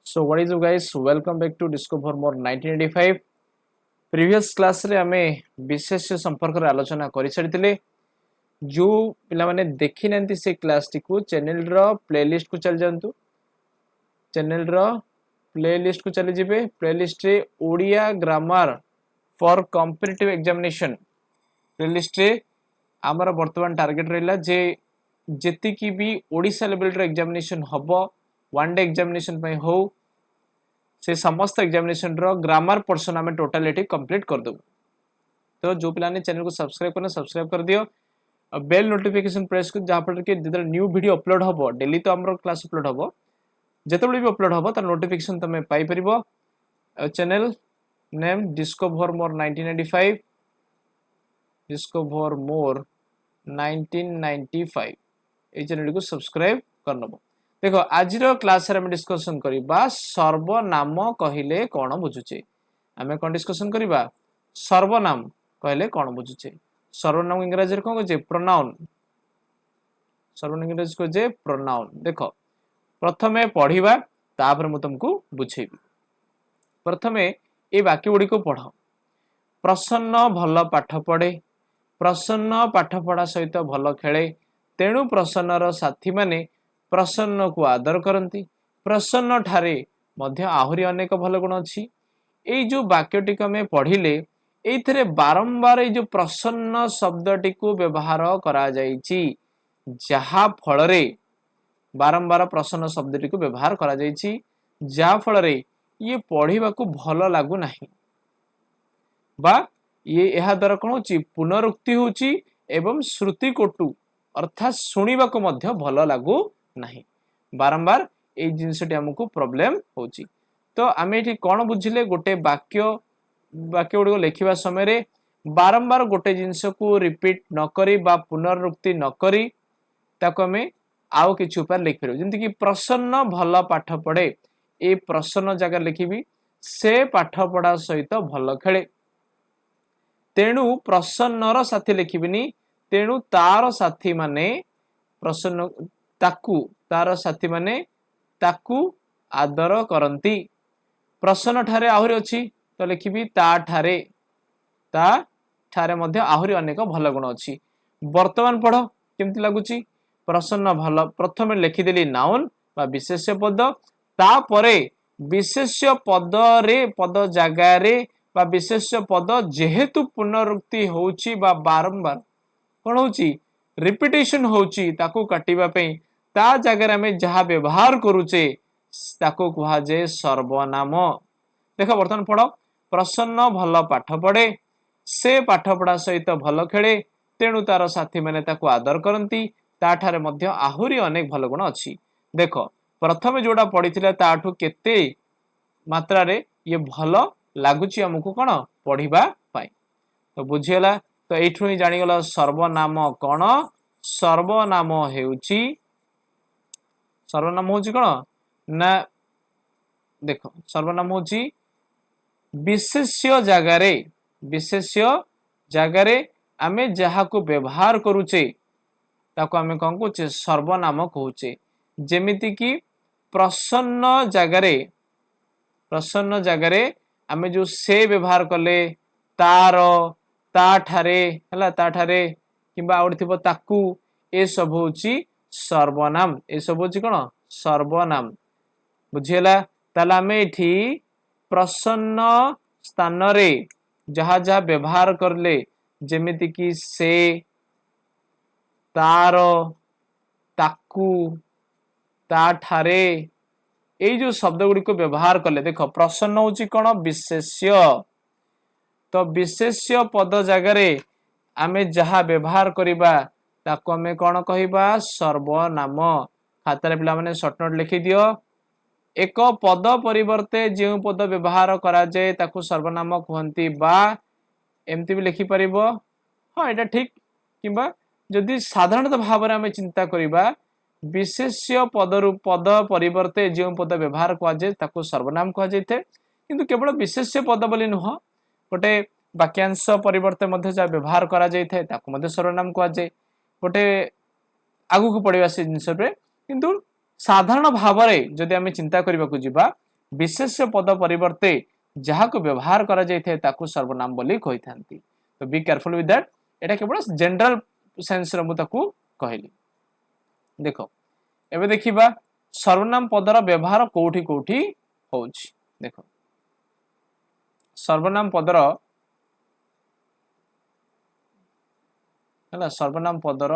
So what is up guys, welcome back to Discover More 1985. Previous class रे आमे विशेष संपर्क रे आलोचना करि छडितिले जो पिला माने देखि नंती से क्लास टी को चैनल रो प्लेलिस्ट को चल जानतु चैनल रो प्लेलिस्ट को चली जिबे प्लेलिस्ट रे Odia grammar for competitive examination playlist रे हमर वर्तमान टारगेट रहला जे जेति की भी ओडिसा लेवल रे एग्जामिनेशन हबो वन डे एग्जामिनेशन पे हो से समस्त एग्जामिनेशन रो ग्रामर पोर्शन हमें टोटलिटी कंप्लीट कर दो। तो जो पिला ने चैनल को सब्सक्राइब करना सब्सक्राइब कर दियो, बेल नोटिफिकेशन प्रेस कर जहां पर के जेतल न्यू वीडियो अपलोड हबो डेली तो हमरो क्लास अपलोड हबो जेतबे भी अपलोड हबो तार नोटिफिकेशन तमे पाई परिबो। चैनल नेम डिस्कवर मोर 1995 डिस्कवर मोर 1995 ए चैनल को सब्सक्राइब करनबो। देखो आज क्लास रे हम डिस्कशन करिबा सर्वनाम कहिले कोन बुझुचे। हमें कोन डिस्कशन करिबा सर्वनाम कहिले कोन बुझुचे। सर्वनाम इंग्रजी रे कोन कहजे प्रोनाउन। सर्वनाम इंग्रजी को जे प्रोनाउन। देखो प्रथमे पढिबा तापर मु तुमको बुझेबी। प्रथमे ए वाक्य गुडी को पढो। प्रसन्न भल पाठ पढे, प्रसन्न पाठ पढा सहित भल खेले, तेणु प्रसन्नर साथी माने प्रसन्न को आदर करती। प्रसन्न ठारे मध्य आहुरी अनेक भल गुण अच्छी। ये जो वाक्यटी को आम पढ़िले ये बारंबार ये जो प्रसन्न शब्दटी को व्यवहार करा जाइछि, जहा फल रे बारंबार प्रसन्न शब्दटी को व्यवहार करा जाइछि, जहा फल रे ये पढ़िबा को भल लागु नाही बा ये एहा द्वारा कोन होछि पुनरुक्ति होछि एवं श्रुति कोटु अर्थात सुनिबा को मध्य भल लागु नहीं। बारंबार ए जिनसटी हमको प्रॉब्लम होची। तो आमे एठी कोन बुझिले गोटे वाक्य गुडी को लेखिबा समय रे बारंबार गोटे जिंस को रिपीट न करी बा पुनरुक्ति न करी ताको हमें आउ किछ ऊपर लिख परियो। जंती कि प्रसन्न भल पाठ पढे, ए प्रसन्न जगह लिखिबी से पाठ पढा सहित भल खेले। तेणु प्रसन्नर साथी लिखिबिनी, तेणु तार साथी माने प्रसन्न ताकू तार साथी माने ताकू आदर करंती। प्रसन्न ठारे आहुरी अछि तो लिखिबी ता ठारे मध्य आहुरी अनेक भल गुण अछि। वर्तमान पढ़ो केमति लागुची। प्रसन्न भल प्रथमे लिखि देली नाउन बा विशेष्य पद, ता परे विशेष्य पद रे पद जागा रे बा विशेष्य पद जेहेतु पुनरुक्ति होउची बा बारंबार कोन होउची रिपीटेशन होउची ताकू काटिबा पे ता जगह में जहाँ व्यवहार करुचे ताको कुहा जे सर्वनाम। देखो बर्तमान पढ़ो। प्रसन्न भल पाठ पढ़े, से पाठ पढ़ा सहित भल खेले, तेणु तार साथी माने ताको आदर करती, ताठारे मध्य आहुरी अनेक भल गुण अच्छी। देखो प्रथमे जोड़ा पढ़ी ताठू केते मात्रा रे ये भल लगुच आमको कौन पढ़िबा पाई। तो बुझीगला। तो एठू ही जानिगला सर्वनाम कौन। सर्वनाम हेउची सर्वनाम होची कौन ना देखो सर्वनाम होची विशेष्य जगारे आमे जहा को व्यवहार करूचे ताको आमे कौन कहूचे सर्वनाम कहूचे। जेमिति कि प्रसन्न जगारे आमे जो से व्यवहार कले तार ता ठारे हला ता ठारे किबा आउड थिबो ताकू ए सब होची सर्वनाम। ए सब होची कोन सर्वनाम। बुझियला। ताला में एठी प्रसन्न स्थान रे जहा जहा व्यवहार करले जेमिति कि से तार ताकू ता ठारे ए जो शब्द गुडी को व्यवहार करले देखो प्रसन्न होची कोन विशेष्य। तो विशेष्य पद जगह रे आमे जहा व्यवहार करिबा ताको हमें कौन कहिबा सर्वनाम। खातार पिला माने शॉर्ट नोट लिखि दियो। एक पद परिवर्ते जे पद व्यवहार करा जाए ताको सर्वनाम कहंती बा एमती भी लिखि परिबो। हां एटा ठीक। किबा जदि साधारणतः भाव रे हमें चिंता करिबा विशेष्य पद परिवर्ते जे पद व्यवहार करा जाए ताको सर्वनाम कहा जायते। किंतु केवल विशेष्य पद बोली नुह गोटे वाक्यांश परिवर्ते मध्य जा व्यवहार करा जायते ताको मध्य सर्वनाम कहा जाए। गोटे आगु को पड़िबा से जिंस पे किंतु साधारण भाव रे जदि हमें चिंता करबा को जिबा विशेष्य पद परिवर्ते जहाँ को व्यवहार करा जाइए ताकू सर्वनाम बोली कही थांती। तो बी केयरफुल विथ दैट, एटा केवल जनरल सेंस रे मु ताकू कहली। देखो एबे देखिबा सर्वनाम पदर व्यवहार कोठी कोठी होउछि। देखो सर्वनाम पदर है सर्वनाम पदर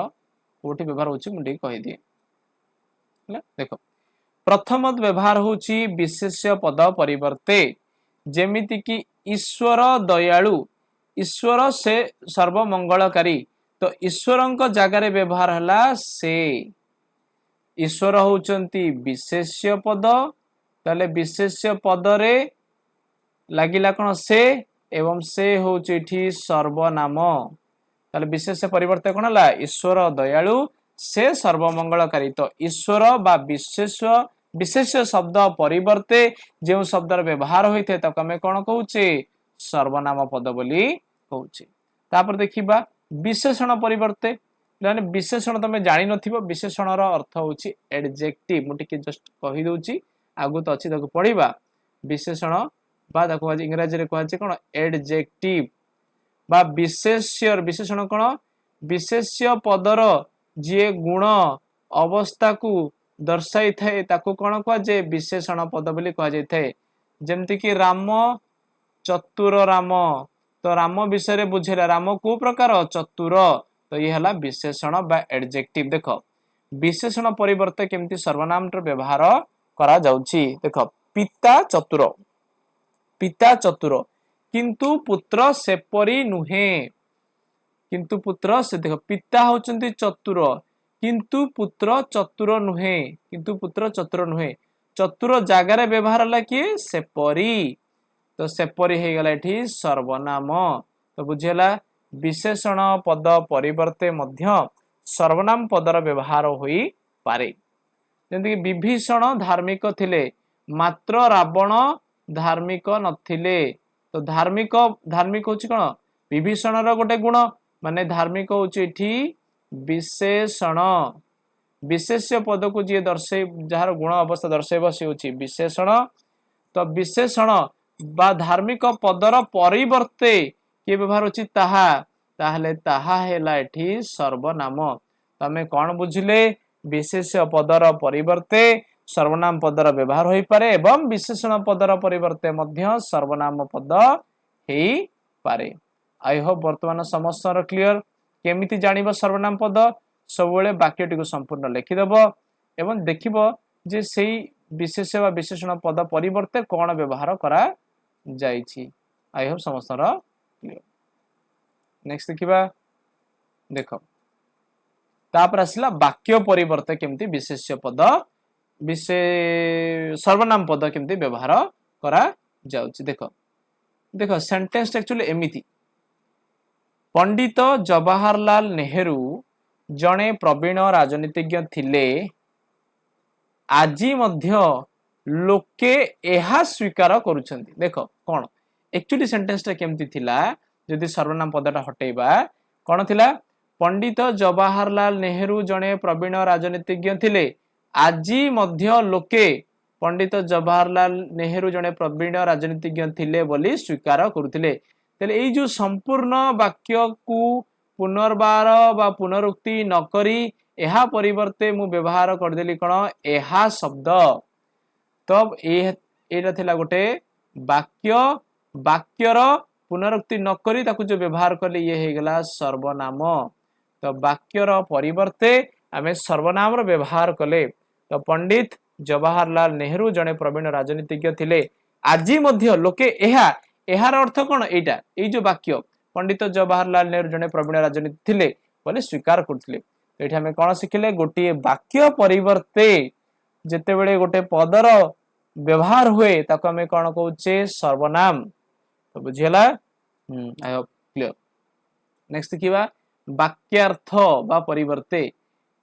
कोठी व्यवहार होउछि मुझे कहि दिए है। देखो प्रथम व्यवहार होउछि विशेष्य पद परिवर्ते, जेमिति कि ईश्वर दयालु, ईश्वर से सर्वमंगलकारी, तो ईश्वरଙ୍କ जगार व्यवहार हला से। ईश्वर होउचंती विशेष्य पद, ताले विशेष्य पदरे लागिला कोन से, एवं से होउछि एठी सर्वनाम। ताले विशेष्य परिवर्ते कोन हला ईश्वर दयालु से सर्वमंगलकारी। तो ईश्वर बा विशेष्य शब्द परिवर्ते जो शब्दर व्यवहार होइथे ताको हमें कोन कहउचे सर्वनाम पद बोली कहउचे। तापर देखिबा विशेषण परिवर्ते, माने विशेषण तमे जानि नथिबो, विशेषणर अर्थ होउची एडजेक्टिव। मु टिके जस्ट कहि दोउची, आगु तो अछि ताको पढिबा। विशेषण बा ताको आज इंग्रजी रे कहै छै कोन एडजेक्टिव बा विशेष्य। विशेषण कोन विशेष्य पदर जे गुण अवस्था को दर्शाई थाए ताको कोन कह जे विशेषण पद बोली कह जाय थाए। जेमति कि राम चतुर राम, तो राम विषय रे बुझेला राम को प्रकार चतुर, तो ये हला विशेषण बा एडजेक्टिव। देखो विशेषण परिवर्ते केमती सर्वनाम र व्यवहार करा जाउची। देखो पिता चतुर, पिता चतुर किंतु पुत्र सेपरी नुहे, किंतु पुत्र से देखो पिता होचंती चतुर किंतु पुत्र चतुर नुहे, किंतु पुत्र चतुर नुहे, चतुर जागार व्यवहार हला कि सेपरी, तो सेपरी हे गला एठी सर्वनाम। तो बुझेला विशेषण पद परिवर्ते मध्य सर्वनाम पदर व्यवहार होई पारे। जेंति कि विभीषण धार्मिक थिले मात्र रावण धार्मिक नथिले, तो धार्मिक धार्मिक होची कोन विभीषण रो गोटे गुण, माने धार्मिक होची एठी विशेषण। विशेष्य पद को जे दर्शे जहार गुण अवस्था दर्शेबो से होची विशेषण। तो विशेषण बा धार्मिक पदर परिवर्ते के व्यवहार होची ताहा, ताहले ताहा हेला एठी सर्वनाम। तमे कोन बुझिले विशेष्य पदर परिवर्ते सर्वनाम पदर व्यवहार होई पारे एवं विशेषण पदर परिवर्ते मध्य सर्वनाम पद हेई पारे। आई होप वर्तमान समस्या क्लियर। केमिति जानिबो सर्वनाम पद, सबले वाक्यटी को संपूर्ण लिखिदेबो एवं देखिबो जे सेही विशेष वा विशेषण पद परिवर्ते कोन व्यवहार करा जाईछि। आई होप समस्या क्लियर। नेक्स्ट देखिबा, देखो तापर आसला वाक्य परिवर्ते केमिति विशेष्य पद सर्वनाम पद केमिति व्यवहार करा जाउछि। देखो देखो सेंटेंस एक्चुअली एमिति, पंडित जवाहरलाल नेहरू जणे प्रवीण राजनीतिज्ञ थिले, आजी मध्य लोके एहा स्वीकार करूछंती। देखो कोन एक्चुअली सेंटेंस टा केमती थिला, जदि सर्वनाम पदटा हटेबा कोन थिला, पंडित जवाहरलाल नेहरू जणे प्रवीण राजनीतिज्ञ थिले, आजी मध्य लोके पंडित जवाहरलाल नेहरू जणे प्रवीण राजनीतिज्ञ थिले बोली स्वीकार करुथिले। तेले एई जो संपूर्ण वाक्य को पुनर्बार बा पुनरुक्ति न करी एहा परिवर्ते मु व्यवहार कर देली कोन एहा शब्द। तब एटा थिला गोटे वाक्य, वाक्यर पुनरुक्ति न करी ताकू जो व्यवहार करले ये हे गला सर्वनाम। तो वाक्यर परिवर्ते आमे सर्वनाम रो व्यवहार कले। तो पंडित जवाहरलाल नेहरू जणे प्रवीण राजनीतिज्ञ थिले, आजी मध्य लोके एहा, एहार अर्थ कोन एटा, एई जो वाक्य पंडित जवाहरलाल नेहरू जणे प्रवीण राजनीति थिले बोले स्वीकार करथिले। एठी हमें कोन सिखिले, गोटे वाक्य परिवर्ते जेते बेले गोटे पदर व्यवहार हुए ताको हमें कोन कहउचे सर्वनाम। तो बुझियला, आई होप क्लियर। नेक्स्ट देखिबा वाक्यार्थ बा परिवर्ते।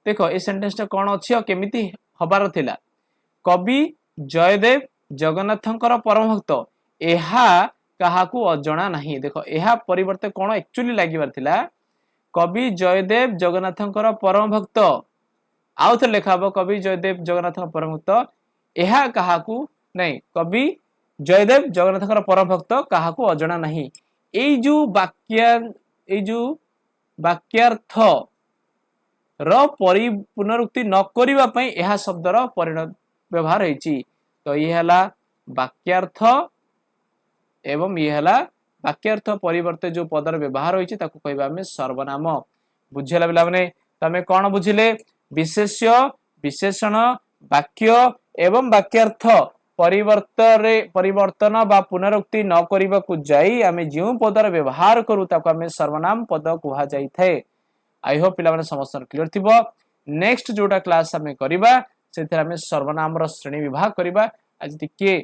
देखो ए सेंटेंस टा कोन अछि और केमिति हबार थिला। कवि जयदेव जगन्नाथंकर परम भक्त, एहा काहाकू अजणा नहीं। देखो एहा परिवर्ते कोन एक्चुअली लागिबार थिला, कवि जयदेव जगन्नाथंकर परम भक्त, आउ थे लेखाबो कवि जयदेव जगन्नाथंकर परम भक्त, एहा काहाकू नहीं कवि जयदेव जगन्नाथ परम भक्त क्या अजना नहीं जो वाक्यार्थ पुनरुक्ति न करने यह शब्दर व्यवहार होती तो ये है वाक्यार्थ एवं ये है वाक्यार्थ परिवर्ते जो पदर व्यवहार होती कहवा सर्वनाम बुझेगा पिला माने तमे कौन बुझिले विशेष्य विशेषण वाक्य एवं वाक्यार्थ परिवर्तन बा पुनरुक्ति न करने को जाई आमे जो पदर व्यवहार करू ताको आमे सर्वनाम पद कहा जाई थे। आई होप पिला माने समस्त क्लियर थिबो। नेक्स्ट जोटा क्लास आमे करिबा सेथि आमे सर्वनाम रो श्रेणी विभाग करिबा आज टिके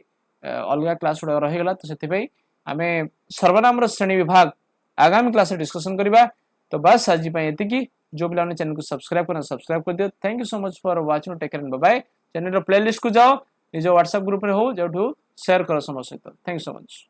अलगा क्लास उडा रहि गेला तो सेथि पई आमे सर्वनाम रो श्रेणी विभाग आगामी क्लास रे डिस्कशन करिबा। तो बस आज पई एतिकी जो पिला ने चैनल को सब्सक्राइब कर दियो। Thank you so much for watching take care and bye bye. Channel रो प्लेलिस्ट को जाओ निज व्हाट्सएप ग्रुप रे हो जेठू शेयर करो समस्त सहित। Thank you so much.